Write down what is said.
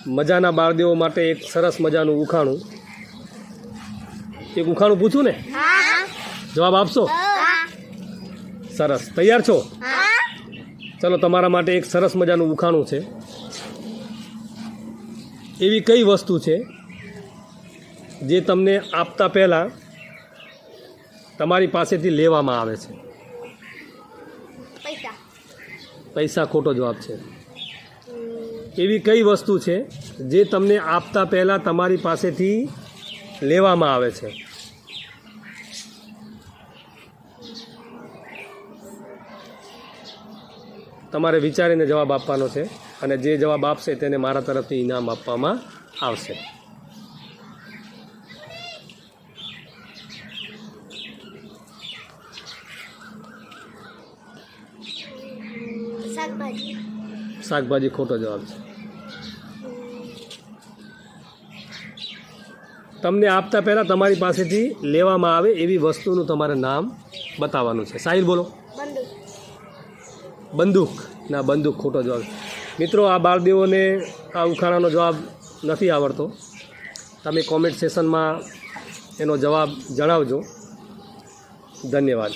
મજાના બાળદેવો માટે એક સરસ મજાનું ઉખાણું. એક ઉખાણું પૂછું ને, જવાબ આપશો? સરસ, તૈયાર છો? ચલો, તમારા માટે એક સરસ મજાનું ઉખાણું છે. એવી કઈ વસ્તુ છે જે તમને આપતા પહેલાં તમારી પાસેથી લેવામાં આવે છે? પૈસા ખોટો જવાબ છે. એવી કઈ વસ્તુ છે જે તમને આપતા પહેલાં તમારી પાસેથી લેવામાં આવે છે? તમારે વિચારીને જવાબ આપવાનો છે અને જે જવાબ આપશે તેને મારા તરફથી ઇનામ આપવામાં આવશે. શાકભાજી ખોટો જવાબ છે. તમને આપતા પહેલાં તમારી પાસેથી લેવામાં આવે એવી વસ્તુનું તમારે નામ બતાવવાનું છે. સાહિલ બોલો. બંદૂક. ના, બંદૂક ખોટો જવાબ. મિત્રો, આ બાળદેવોને આ ઉખાણાનો જવાબ નથી આવડતો. તમે કોમેન્ટ સેશનમાં એનો જવાબ જણાવજો. ધન્યવાદ.